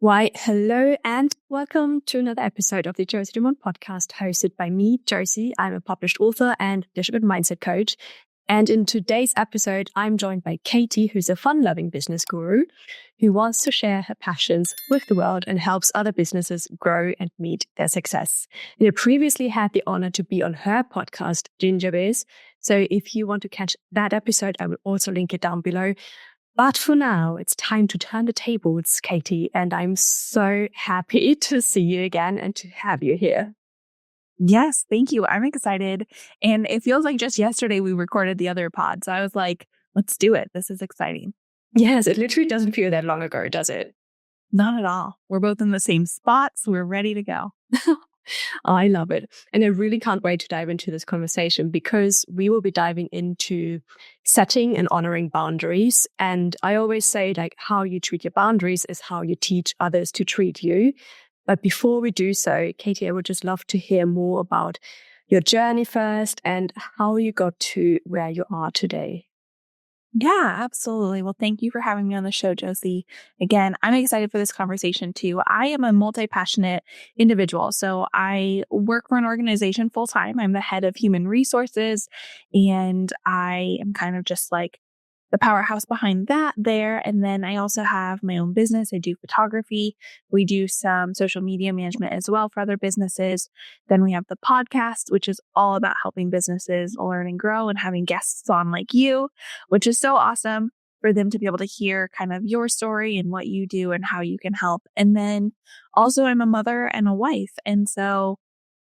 Why, hello and welcome to another episode of the Josie Dumont podcast hosted by me, Josie. I'm a published author and leadership and mindset coach. And in today's episode, I'm joined by Katy, who's a fun-loving business guru who wants to share her passions with the world and helps other businesses grow and meet their success. And I previously had the honor to be on her podcast, Ginger Biz. So if you want to catch that episode, I will also link it down below. But for now, it's time to turn the tables, Katy, and I'm so happy to see you again and to have you here. Yes, thank you. I'm excited. And it feels like just yesterday we recorded the other pod. So I was like, let's do it. This is exciting. Yes, it literally doesn't feel that long ago, does it? Not at all. We're both in the same spots. We're ready to go. I love it. And I really can't wait to dive into this conversation because we will be diving into setting and honoring boundaries. And I always say, like, how you treat your boundaries is how you teach others to treat you. But before we do so, Katy, I would just love to hear more about your journey first and how you got to where you are today. Yeah, absolutely. Well, thank you for having me on the show, Josie. Again, I'm excited for this conversation too. I am a multi-passionate individual. So I work for an organization full time. I'm the head of human resources, and I am kind of just like the powerhouse behind that there. And then I also have my own business. I do photography. We do some social media management as well for other businesses. Then we have the podcast, which is all about helping businesses learn and grow and having guests on like you, which is so awesome for them to be able to hear kind of your story and what you do and how you can help. And then also I'm a mother and a wife. And so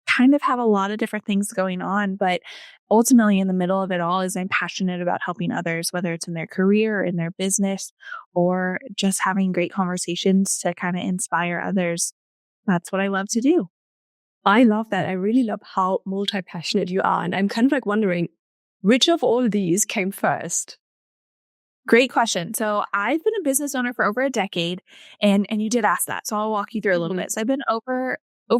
kind of have a lot of different things going on, but ultimately in the middle of it all is I'm passionate about helping others, whether it's in their career, in their business, or just having great conversations to kind of inspire others. That's what I love to do. I love that. I really love how multi-passionate you are. And I'm kind of like wondering, which of all these came first? Great question. So I've been a business owner for over a decade, and you did ask that. So I'll walk you through a little bit. So I've been over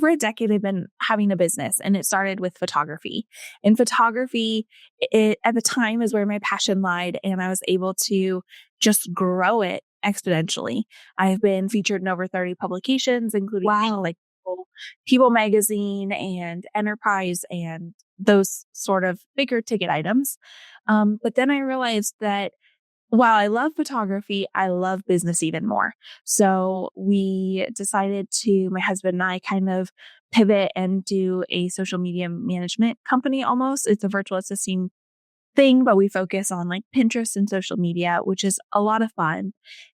a decade, I've been having a business, and it started with photography. And photography, at the time, is where my passion lied, and I was able to just grow it exponentially. I've been featured in over 30 publications, including like People Magazine and Enterprise and those sort of bigger ticket items. But then I realized that while I love photography, I love business even more. So we decided to, my husband and I, kind of pivot and do a social media management company almost. It's a virtual assisting thing, but we focus on like Pinterest and social media, which is a lot of fun.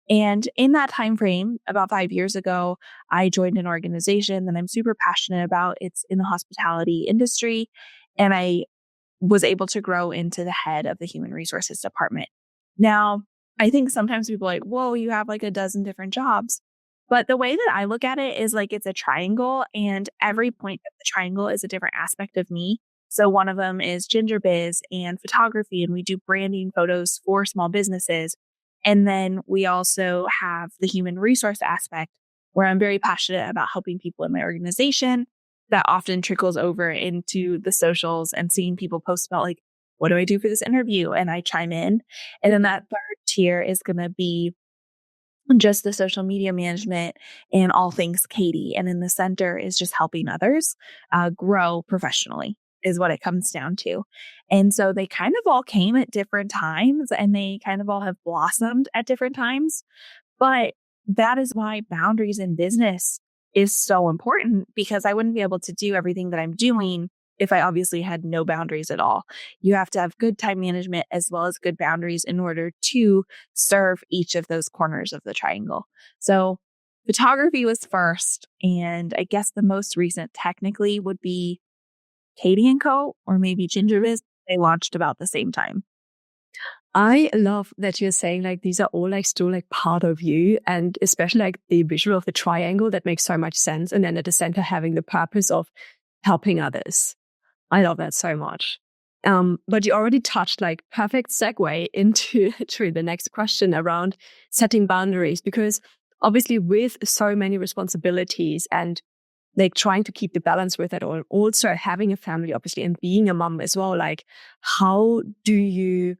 And in that time frame, about 5 years ago, I joined an organization that I'm super passionate about. It's in the hospitality industry. And I was able to grow into the head of the human resources department. Now, I think sometimes people are like, whoa, you have like a dozen different jobs. But the way that I look at it is like it's a triangle, and every point of the triangle is a different aspect of me. So one of them is Ginger Biz and photography, and we do branding photos for small businesses. And then we also have the human resource aspect, where I'm very passionate about helping people in my organization. That often trickles over into the socials and seeing people post about like, what do I do for this interview? And I chime in. And then that third tier is going to be just the social media management and all things Katy. And in the center is just helping others grow professionally is what it comes down to. And so they kind of all came at different times, and they kind of all have blossomed at different times. But that is why boundaries in business is so important, because I wouldn't be able to do everything that I'm doing if I obviously had no boundaries at all. You have to have good time management as well as good boundaries in order to serve each of those corners of the triangle. So photography was first, and I guess the most recent technically would be Katy and Co, or maybe Ginger Biz. They launched about the same time. I love that you're saying like these are all like still like part of you, and especially like the visual of the triangle that makes so much sense. And then at the center having the purpose of helping others. I love that so much. But you already touched like perfect segue into to the next question around setting boundaries, because obviously with so many responsibilities and like trying to keep the balance with it all, also having a family, obviously, and being a mom as well, like how do you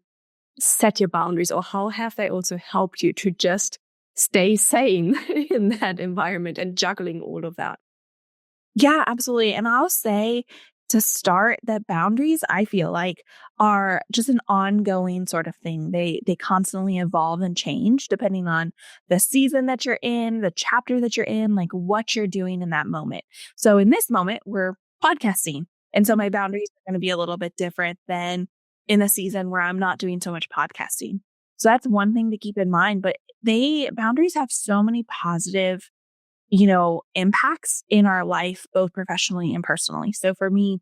set your boundaries, or how have they also helped you to just stay sane in that environment and juggling all of that. Yeah, absolutely. And I'll say to start that boundaries, I feel like are just an ongoing sort of thing. They constantly evolve and change depending on the season that you're in, the chapter that you're in, like what you're doing in that moment. So in this moment, we're podcasting. And so my boundaries are going to be a little bit different than in a season where I'm not doing so much podcasting. So that's one thing to keep in mind, but boundaries have so many positive impacts in our life, both professionally and personally. So for me,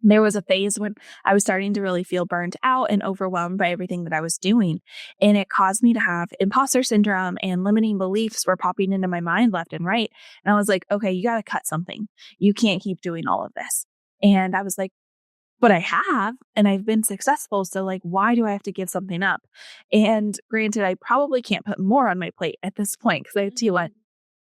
there was a phase when I was starting to really feel burned out and overwhelmed by everything that I was doing. And it caused me to have imposter syndrome, and limiting beliefs were popping into my mind left and right. And I was like, okay, you got to cut something. You can't keep doing all of this. And I was like, but I have, and I've been successful. So like, why do I have to give something up? And granted, I probably can't put more on my plate at this point, because I tell you what,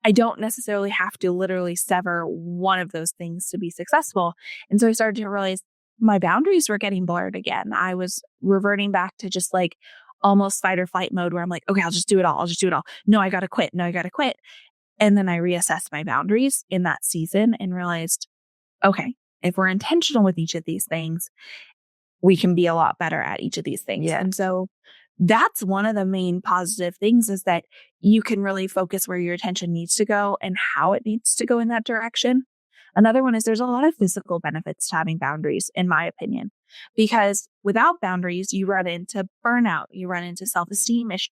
I don't necessarily have to literally sever one of those things to be successful. And so I started to realize my boundaries were getting blurred again. I was reverting back to just like almost fight or flight mode, where I'm like, okay, I'll just do it all. I'll just do it all. No, I got to quit. No, I got to quit. And then I reassessed my boundaries in that season and realized, okay, if we're intentional with each of these things, we can be a lot better at each of these things. Yeah. And so that's one of the main positive things, is that you can really focus where your attention needs to go and how it needs to go in that direction. Another one is there's a lot of physical benefits to having boundaries, in my opinion, because without boundaries, you run into burnout, you run into self-esteem issues,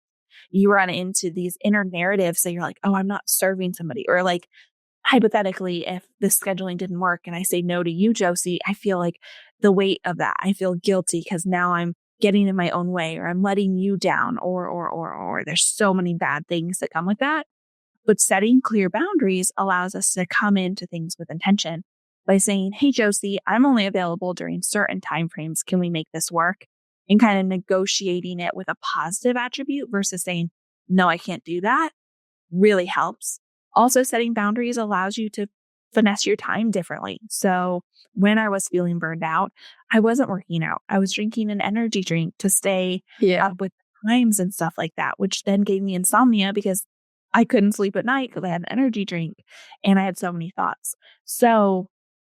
you run into these inner narratives that you're like, oh, I'm not serving somebody. Or like, hypothetically, if the scheduling didn't work and I say no to you, Josie, I feel like the weight of that. I feel guilty because now I'm getting in my own way, or I'm letting you down, or there's so many bad things that come with that. But setting clear boundaries allows us to come into things with intention by saying, hey, Josie, I'm only available during certain timeframes. Can we make this work? And kind of negotiating it with a positive attribute versus saying, no, I can't do that, really helps. Also, setting boundaries allows you to finesse your time differently. So when I was feeling burned out, I wasn't working out. I was drinking an energy drink to stay up with times and stuff like that, which then gave me insomnia because I couldn't sleep at night because I had an energy drink and I had so many thoughts. So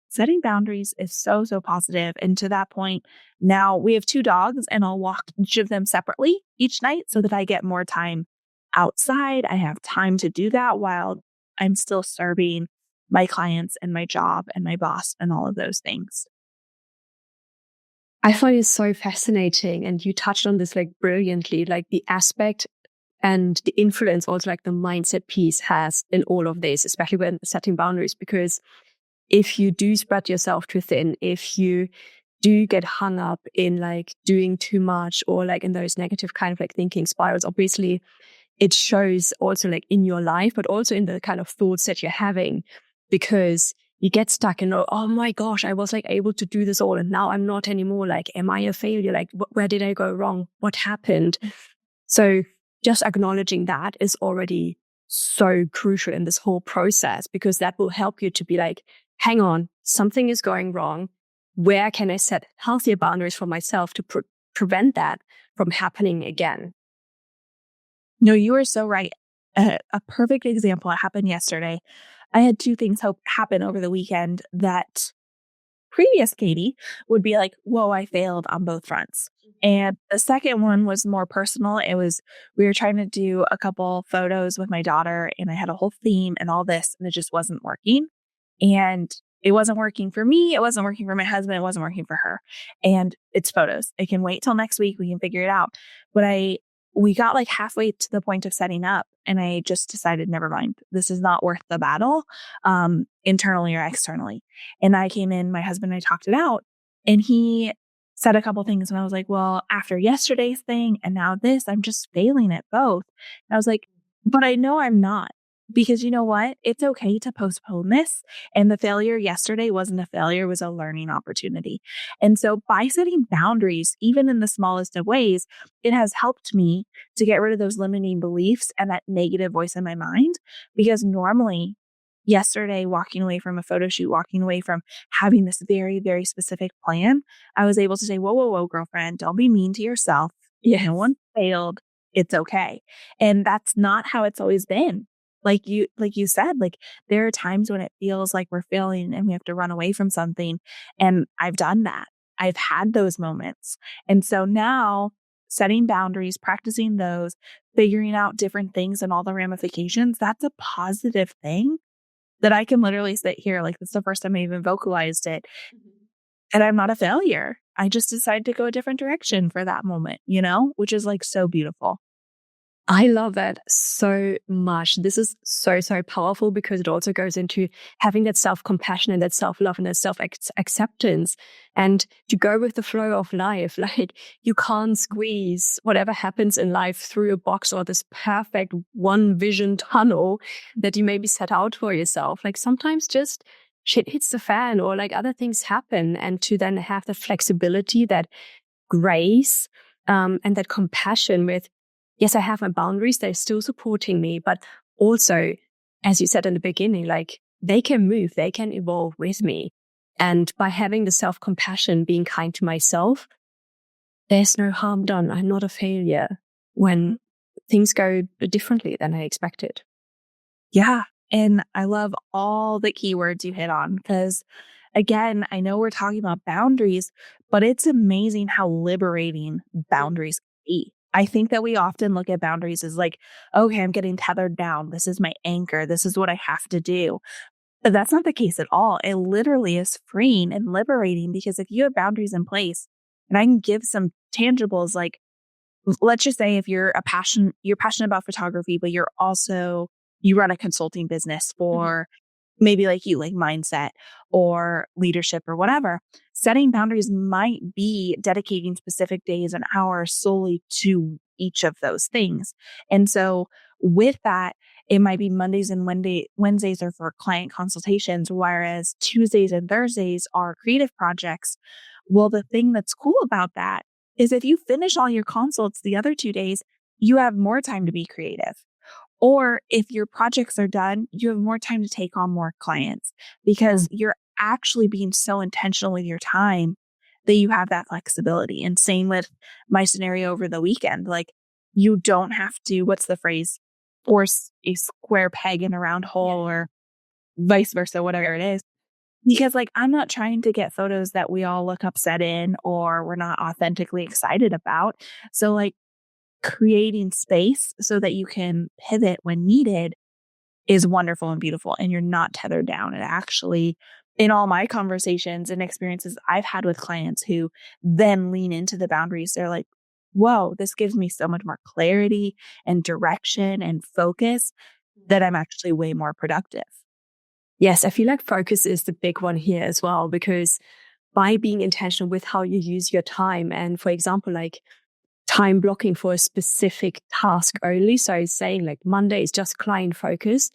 setting boundaries is so, so positive. And to that point, now we have 2 dogs, and I'll walk each of them separately each night so that I get more time outside. I have time to do that while I'm still serving my clients and my job and my boss and all of those things. I find it so fascinating. And you touched on this like brilliantly, like the aspect and the influence also like the mindset piece has in all of this, especially when setting boundaries, because if you do spread yourself too thin, if you do get hung up in like doing too much or like in those negative kind of like thinking spirals, obviously it shows also like in your life, but also in the kind of thoughts that you're having, because you get stuck in, oh my gosh, I was like able to do this all and now I'm not anymore. Like, am I a failure? Like, where did I go wrong? What happened? So just acknowledging that is already so crucial in this whole process, because that will help you to be like, hang on, something is going wrong. Where can I set healthier boundaries for myself to prevent that from happening again? No, you are so right. A perfect example. It happened yesterday. I had 2 things happen over the weekend that previous Katy would be like, whoa, I failed on both fronts. And the second one was more personal. We were trying to do a couple photos with my daughter, and I had a whole theme and all this, and it just wasn't working. And it wasn't working for me. It wasn't working for my husband. It wasn't working for her. And it's photos. It can wait till next week. We can figure it out. But we got like halfway to the point of setting up, and I just decided, never mind. This is not worth the battle, internally or externally. And I came in, my husband and I talked it out, and he said a couple things. And I was like, well, after yesterday's thing and now this, I'm just failing at both. And I was like, but I know I'm not. Because you know what? It's okay to postpone this. And the failure yesterday wasn't a failure, it was a learning opportunity. And so by setting boundaries, even in the smallest of ways, it has helped me to get rid of those limiting beliefs and that negative voice in my mind. Because normally, yesterday, walking away from a photo shoot, walking away from having this very, very specific plan, I was able to say, whoa, girlfriend, don't be mean to yourself. Yeah. No one failed. it's okay. And that's not how it's always been. Like you said, like there are times when it feels like we're failing and we have to run away from something. And I've done that. I've had those moments. And so now setting boundaries, practicing those, figuring out different things and all the ramifications, that's a positive thing that I can literally sit here. Like, this is the first time I even vocalized it. And I'm not a failure. I just decided to go a different direction for that moment, which is like so beautiful. I love that so much. This is so, so powerful because it also goes into having that self-compassion and that self-love and that self-acceptance and to go with the flow of life. Like you can't squeeze whatever happens in life through a box or this perfect one vision tunnel that you maybe set out for yourself. Like sometimes just shit hits the fan or like other things happen, and to then have the flexibility, that grace, and that compassion with, yes, I have my boundaries. They're still supporting me, but also, as you said in the beginning, like they can move, they can evolve with me. And by having the self-compassion, being kind to myself, there's no harm done. I'm not a failure when things go differently than I expected. Yeah. And I love all the keywords you hit on because, again, I know we're talking about boundaries, but it's amazing how liberating boundaries can be. I think that we often look at boundaries as like, okay, I'm getting tethered down. This is my anchor. This is what I have to do. But that's not the case at all. It literally is freeing and liberating because if you have boundaries in place, and I can give some tangibles, like let's just say if you're passionate about photography, but you run a consulting business for maybe like mindset or leadership or whatever. Setting boundaries might be dedicating specific days and hours solely to each of those things. And so with that, it might be Mondays and Wednesdays are for client consultations, whereas Tuesdays and Thursdays are creative projects. Well, the thing that's cool about that is if you finish all your consults the other 2 days, you have more time to be creative. Or if your projects are done, you have more time to take on more clients because you're actually being so intentional with your time that you have that flexibility. And same with my scenario over the weekend. Like you don't have to, what's the phrase? Force a square peg in a round hole or vice versa, whatever it is. Because like, I'm not trying to get photos that we all look upset in or we're not authentically excited about. So like creating space so that you can pivot when needed is wonderful and beautiful. And you're not tethered down. And actually, in all my conversations and experiences I've had with clients who then lean into the boundaries, they're like, whoa, this gives me so much more clarity and direction and focus that I'm actually way more productive. Yes, I feel like focus is the big one here as well, because by being intentional with how you use your time, and for example, like time blocking for a specific task only. So saying like Monday is just client focus,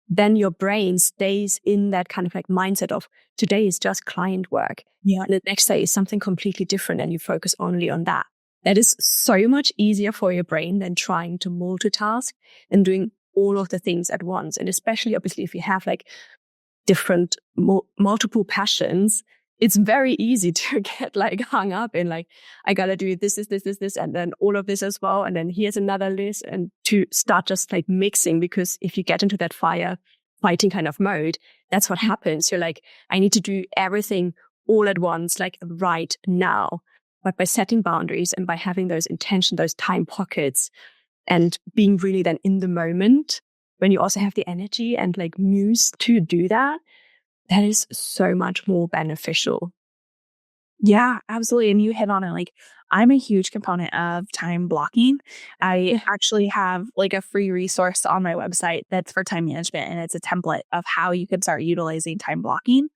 then your brain stays in that kind of like mindset of today is just client work. Yeah. And the next day is something completely different and you focus only on that. That is so much easier for your brain than trying to multitask and doing all of the things at once. And especially obviously if you have like different multiple passions, it's very easy to get like hung up in like, I gotta do this, and then all of this as well. And then here's another list, and to start just like mixing, because if you get into that fighting kind of mode, that's what happens. You're like, I need to do everything all at once, like right now. But by setting boundaries and by having those intention, those time pockets, and being really then in the moment, when you also have the energy and like muse to do that, that is so much more beneficial. Yeah, absolutely. And you hit on it. Like, I'm a huge component of time blocking. I actually have like a free resource on my website that's for time management, and it's a template of how you can start utilizing time blocking.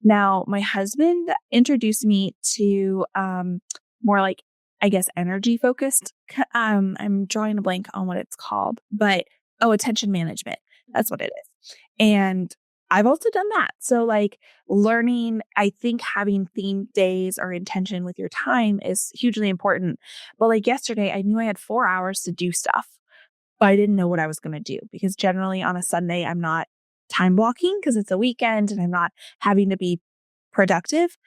Now, my husband introduced me to more like, I guess, energy focused. I'm drawing a blank on what it's called, but attention management. That's what it is. And I've also done that. So like learning, I think having themed days or intention with your time is hugely important. But like yesterday, I knew I had 4 hours to do stuff, but I didn't know what I was going to do because generally on a Sunday, I'm not time blocking because it's a weekend and I'm not having to be productive.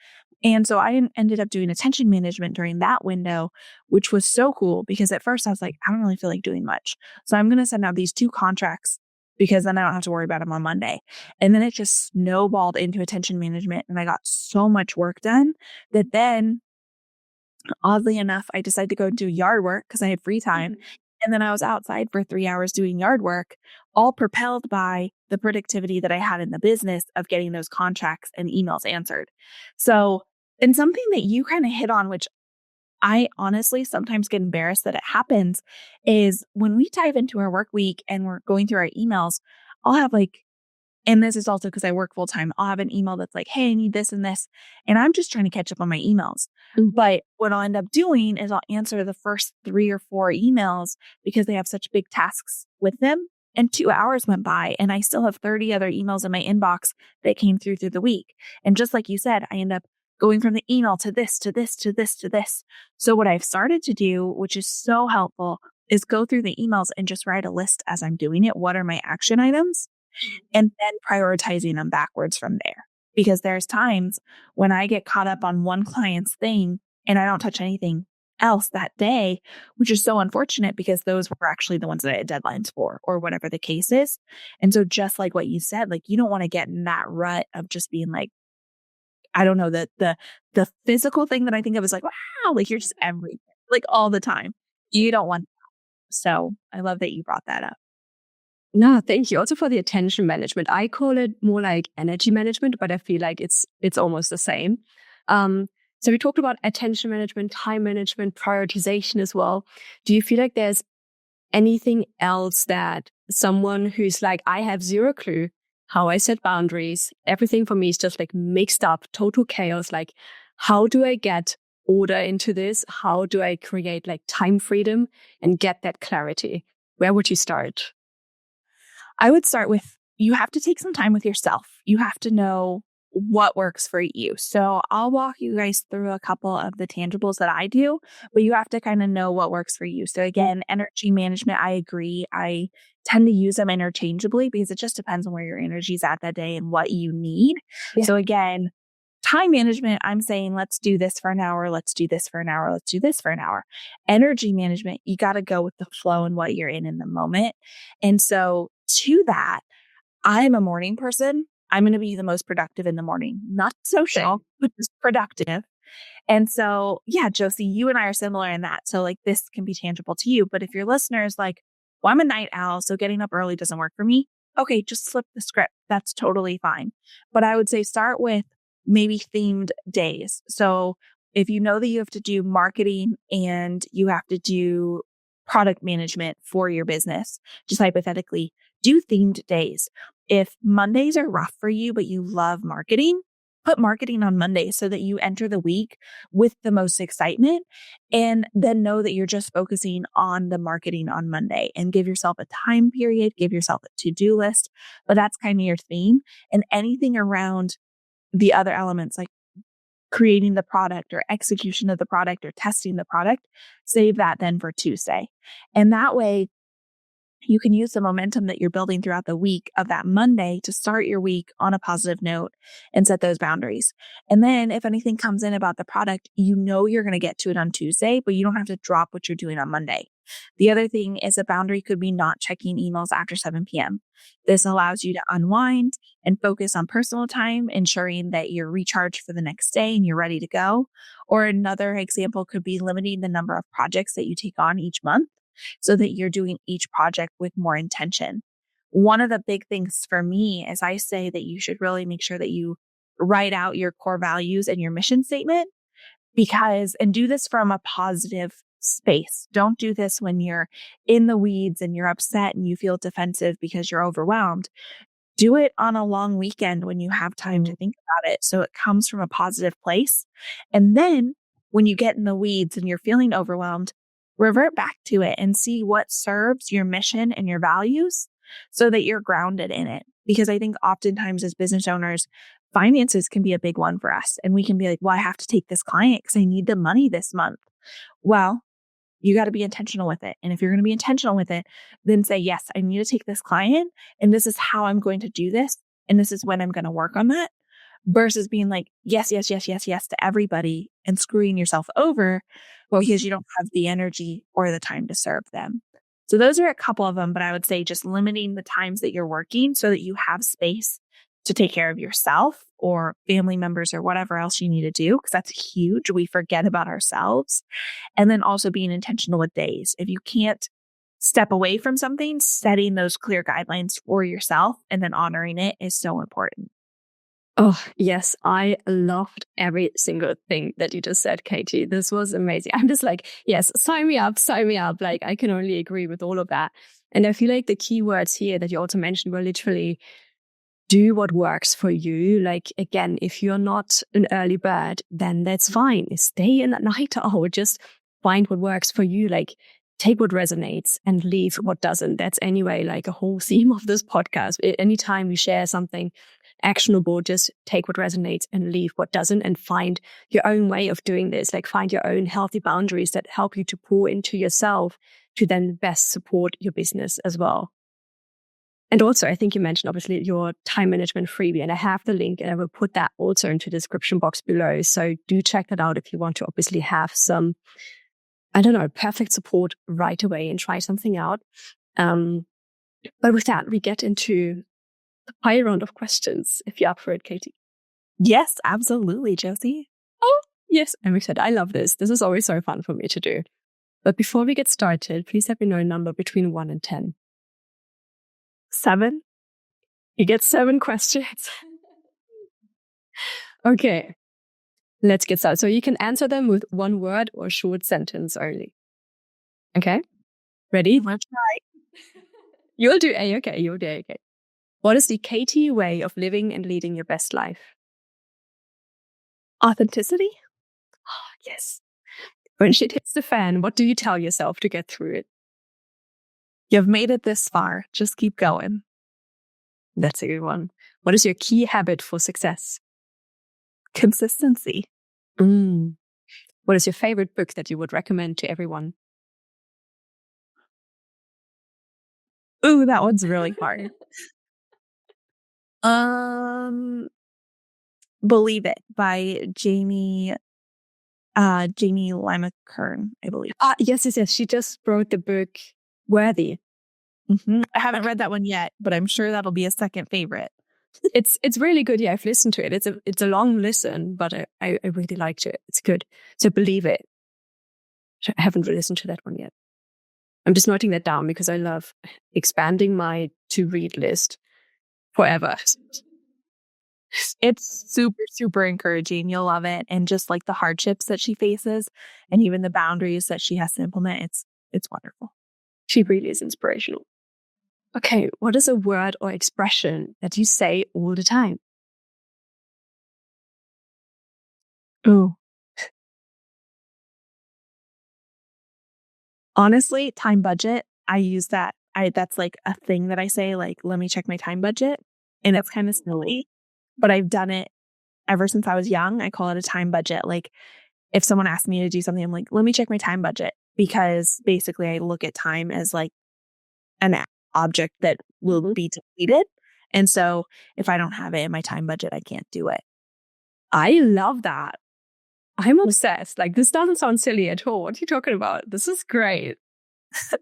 And so I ended up doing attention management during that window, which was so cool because at first I was like, I don't really feel like doing much. So I'm going to send out these 2 contracts because then I don't have to worry about them on Monday. And then it just snowballed into attention management. And I got so much work done that then, oddly enough, I decided to go do yard work because I had free time. And then I was outside for 3 hours doing yard work, all propelled by the productivity that I had in the business of getting those contracts and emails answered. So, and something that you kind of hit on, which I honestly sometimes get embarrassed that it happens, is when we dive into our work week and we're going through our emails, I'll have like, and this is also because I work full time, I'll have an email that's like, hey, I need this and this. And I'm just trying to catch up on my emails. But what I'll end up doing is I'll answer the first 3 or 4 emails because they have such big tasks with them. And 2 hours went by and I still have 30 other emails in my inbox that came through the week. And just like you said, I end up going from the email to this, to this, to this, to this. So what I've started to do, which is so helpful, is go through the emails and just write a list as I'm doing it. What are my action items? And then prioritizing them backwards from there. Because there's times when I get caught up on one client's thing and I don't touch anything else that day, which is so unfortunate because those were actually the ones that I had deadlines for or whatever the case is. And so just like what you said, like you don't want to get in that rut of just being like, I don't know, the physical thing that I think of is like, wow, like you're just everywhere, like all the time. You don't want that. So I love that you brought that up. No, thank you. Also for the attention management. I call it more like energy management, but I feel like it's almost the same. So we talked about attention management, time management, prioritization as well. Do you feel like there's anything else that someone who's like, I have zero clue how I set boundaries, everything for me is just like mixed up, total chaos. Like, how do I get order into this? How do I create like time freedom and get that clarity? Where would you start? I would start with, you have to take some time with yourself. You have to know what works for you. So I'll walk you guys through a couple of the tangibles that I do, but you have to kind of know what works for you. So again, energy management, I agree. I tend to use them interchangeably because it just depends on where your energy is at that day and what you need. Yeah. So again, time management, I'm saying, let's do this for an hour. Let's do this for an hour. Let's do this for an hour. Energy management, you got to go with the flow and what you're in the moment. And so to that, I'm a morning person. I'm going to be the most productive in the morning, not social, but just productive. And so, yeah, Josie, you and I are similar in that. So like this can be tangible to you. But if your listeners like, well, I'm a night owl, so getting up early doesn't work for me. Okay, just flip the script. That's totally fine. But I would say start with maybe themed days. So if you know that you have to do marketing and you have to do product management for your business, just hypothetically, do themed days. If Mondays are rough for you, but you love marketing, put marketing on Monday so that you enter the week with the most excitement, and then know that you're just focusing on the marketing on Monday and give yourself a time period, give yourself a to-do list, but that's kind of your theme. And anything around the other elements like creating the product or execution of the product or testing the product, save that then for Tuesday. And that way, you can use the momentum that you're building throughout the week of that Monday to start your week on a positive note and set those boundaries. And then if anything comes in about the product, you know you're going to get to it on Tuesday, but you don't have to drop what you're doing on Monday. The other thing is a boundary could be not checking emails after 7 p.m. This allows you to unwind and focus on personal time, ensuring that you're recharged for the next day and you're ready to go. Or another example could be limiting the number of projects that you take on each month, so that you're doing each project with more intention. One of the big things for me is I say that you should really make sure that you write out your core values and your mission statement and do this from a positive space. Don't do this when you're in the weeds and you're upset and you feel defensive because you're overwhelmed. Do it on a long weekend when you have time to think about it. So it comes from a positive place. And then when you get in the weeds and you're feeling overwhelmed, revert back to it and see what serves your mission and your values so that you're grounded in it. Because I think oftentimes as business owners, finances can be a big one for us. And we can be like, well, I have to take this client because I need the money this month. Well, you got to be intentional with it. And if you're going to be intentional with it, then say, yes, I need to take this client and this is how I'm going to do this. And this is when I'm going to work on that. versus being like, yes, yes, yes, yes, yes to everybody and screwing yourself over because you don't have the energy or the time to serve them. So those are a couple of them, but I would say just limiting the times that you're working so that you have space to take care of yourself or family members or whatever else you need to do, because that's huge. We forget about ourselves. And then also being intentional with days. If you can't step away from something, setting those clear guidelines for yourself and then honoring it is so important. Oh, yes. I loved every single thing that you just said, Katy. This was amazing. I'm just like, yes, sign me up, sign me up. Like, I can only agree with all of that. And I feel like the key words here that you also mentioned were literally do what works for you. Like, again, if you're not an early bird, then that's fine. Stay in at night owl. Just find what works for you. Like, take what resonates and leave what doesn't. That's anyway like a whole theme of this podcast. Anytime we share something actionable, just take what resonates and leave what doesn't, and find your own way of doing this. Like, find your own healthy boundaries that help you to pour into yourself to then best support your business as well. And also, I think you mentioned obviously your time management freebie, and I have the link and I will put that also into the description box below. So do check that out if you want to obviously have some, I don't know, perfect support right away and try something out. But with that, we get into the fire round of questions, if you're up for it, Katy. Yes, absolutely, Josie. Oh, yes. I'm excited. I love this. This is always so fun for me to do. But before we get started, please let me know a number between 1 and 10. 7. You get 7 questions. Okay. Let's get started. So you can answer them with one word or short sentence only. Okay? Ready? Let's try. You'll do A, okay. You'll do A, okay. What is the Katy way of living and leading your best life? Authenticity? Oh, yes. When shit hits the fan, what do you tell yourself to get through it? You've made it this far. Just keep going. That's a good one. What is your key habit for success? Consistency. What is your favorite book that you would recommend to everyone? Ooh, that one's really hard. Believe It by Jamie Lima Kern, I believe. Yes. She just wrote the book Worthy. Mm-hmm. I haven't read that one yet, but I'm sure that'll be a second favorite. It's really good. Yeah, I've listened to it. It's a long listen, but I really liked it. It's good. So Believe It. I haven't listened to that one yet. I'm just noting that down because I love expanding my to-read list forever. It's super, super encouraging. You'll love it. And just like the hardships that she faces and even the boundaries that she has to implement, it's wonderful. She really is inspirational. Okay, what is a word or expression that you say all the time? Ooh. Honestly, time budget. I use that. That's like a thing that I say, like, let me check my time budget. And it's kind of silly, but I've done it ever since I was young. I call it a time budget. Like, if someone asks me to do something, I'm like, let me check my time budget, because basically I look at time as like an object that will be depleted. And so if I don't have it in my time budget, I can't do it. I love that. I'm obsessed. Like, this doesn't sound silly at all. What are you talking about? This is great.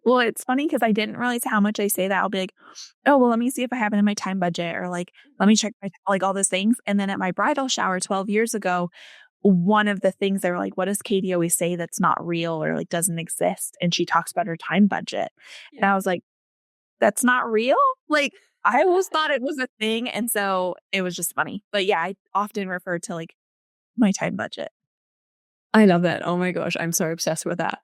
Well, it's funny because I didn't realize how much I say that. I'll be like, oh, well, let me see if I have it in my time budget, or like, let me check my, like all those things. And then at my bridal shower 12 years ago, one of the things they were like, what does Katy always say that's not real or like doesn't exist? And she talks about her time budget. Yeah. And I was like, that's not real? Like, I always thought it was a thing. And so it was just funny. But yeah, I often refer to like my time budget. I love that. Oh my gosh, I'm so obsessed with that.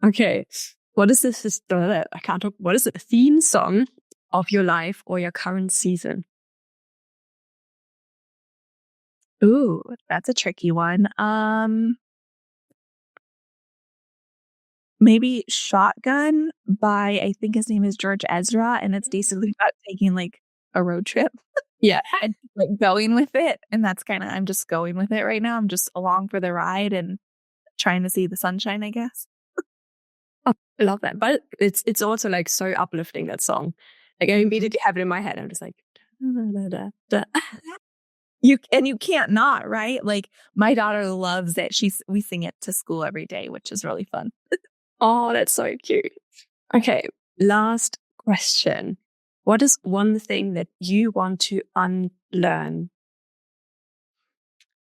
Okay. What is this? I can't talk. What is it? The theme song of your life or your current season? Ooh, that's a tricky one. Maybe Shotgun by, I think his name is George Ezra, and it's basically about taking like a road trip. Yeah. And like going with it. And that's kind of, I'm just going with it right now. I'm just along for the ride and trying to see the sunshine, I guess. Oh, I love that. But it's also like so uplifting, that song. Like, I immediately have it in my head. I'm just like, da, da, da, da. You can't not, right? Like my daughter loves it. We sing it to school every day, which is really fun. Oh, that's so cute. Okay, last question. What is one thing that you want to unlearn?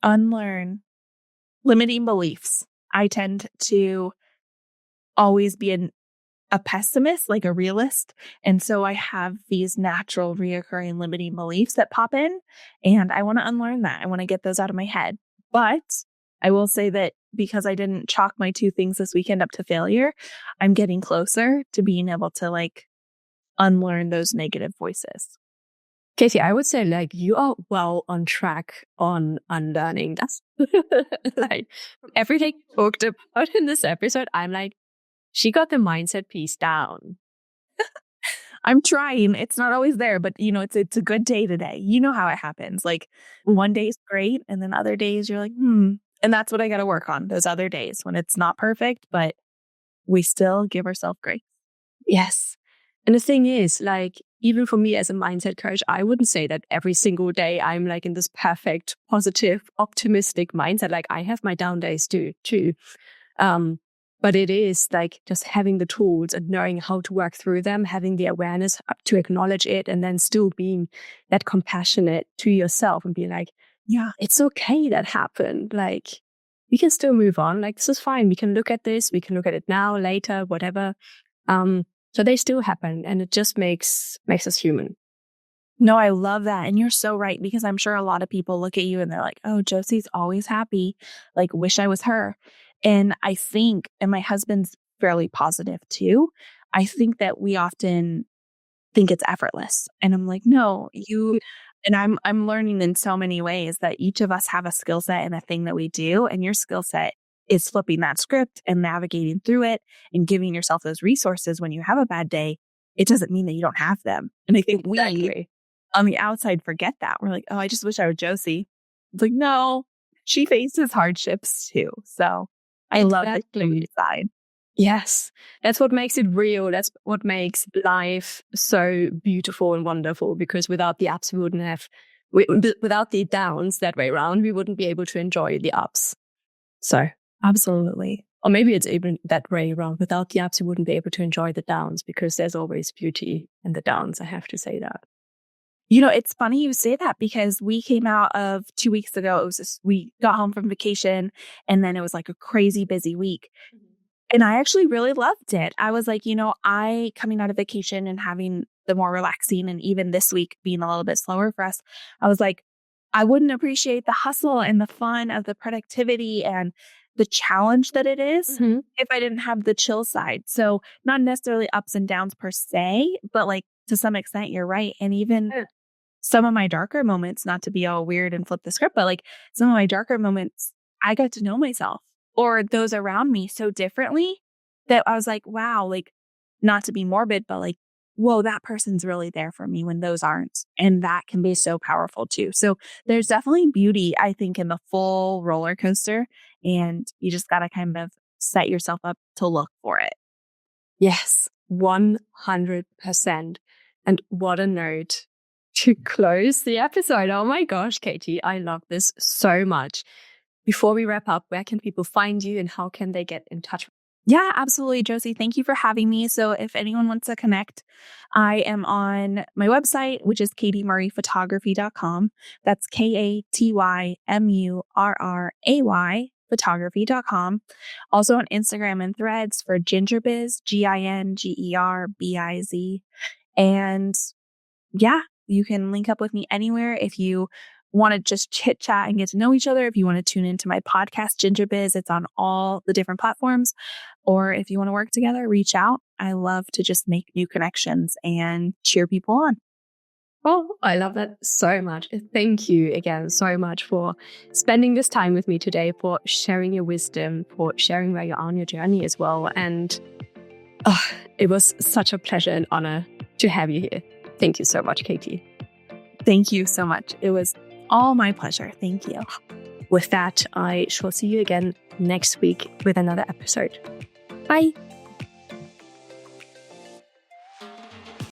Unlearn limiting beliefs. I tend to always be a pessimist, like a realist. And so I have these natural reoccurring limiting beliefs that pop in, and I want to unlearn that. I want to get those out of my head. But I will say that because I didn't chalk my two things this weekend up to failure, I'm getting closer to being able to like unlearn those negative voices. Katy, I would say like you are well on track on unlearning. That's like everything talked about in this episode. I'm like, she got the mindset piece down. I'm trying. It's not always there, but it's a good day today. You know how it happens. Like one day's great, and then other days you're like, And that's what I got to work on. Those other days when it's not perfect, but we still give ourselves grace. Yes. And the thing is, like, even for me as a mindset coach, I wouldn't say that every single day I'm like in this perfect, positive, optimistic mindset. Like I have my down days too. But it is like just having the tools and knowing how to work through them, having the awareness to acknowledge it, and then still being that compassionate to yourself and being like, yeah, it's okay that happened. Like we can still move on. Like this is fine. We can look at this. We can look at it now, later, whatever. So they still happen, and it just makes us human. No, I love that. And you're so right, because I'm sure a lot of people look at you and they're like, oh, Josie's always happy. Like, wish I was her. And I think, and my husband's fairly positive too, I think that we often think it's effortless. And I'm like, no, and I'm learning in so many ways that each of us have a skill set and a thing that we do. And your skill set is flipping that script and navigating through it and giving yourself those resources when you have a bad day. It doesn't mean that you don't have them. And I think we on the outside forget that. We're like, oh, I just wish I were Josie. It's like, no, she faces hardships too. So I love that side. Yes, that's what makes it real. That's what makes life so beautiful and wonderful, because without the ups, without the downs that way around, we wouldn't be able to enjoy the ups. So absolutely. Or maybe it's even that way around. Without the ups, you wouldn't be able to enjoy the downs, because there's always beauty in the downs. I have to say that. It's funny you say that, because we came out of 2 weeks ago. We got home from vacation, and then it was like a crazy busy week. Mm-hmm. And I actually really loved it. I was like, I coming out of vacation and having the more relaxing, and even this week being a little bit slower for us, I was like, I wouldn't appreciate the hustle and the fun of the productivity and the challenge that it is if I didn't have the chill side. So not necessarily ups and downs per se, but like to some extent, you're right. And even some of my darker moments, not to be all weird and flip the script, but like some of my darker moments, I got to know myself or those around me so differently that I was like, wow, like not to be morbid, but like, whoa, that person's really there for me when those aren't. And that can be so powerful too. So there's definitely beauty, I think, in the full roller coaster. And you just got to kind of set yourself up to look for it. Yes, 100%. And what a note to close the episode. Oh my gosh, Katy, I love this so much. Before we wrap up, where can people find you and how can they get in touch? Yeah, absolutely, Josie. Thank you for having me. So if anyone wants to connect, I am on my website, which is katymurrayphotography.com. That's KATYMURRAY photography.com. Also on Instagram and Threads for Ginger Biz, GINGERBIZ. And yeah, you can link up with me anywhere if you want to just chit chat and get to know each other. If you want to tune into my podcast, Ginger Biz, it's on all the different platforms. Or if you want to work together, reach out. I love to just make new connections and cheer people on. Oh, I love that so much. Thank you again so much for spending this time with me today, for sharing your wisdom, for sharing where you are on your journey as well. And it was such a pleasure and honor to have you here. Thank you so much, Katy. Thank you so much. It was all my pleasure. Thank you. With that, I shall see you again next week with another episode. Bye.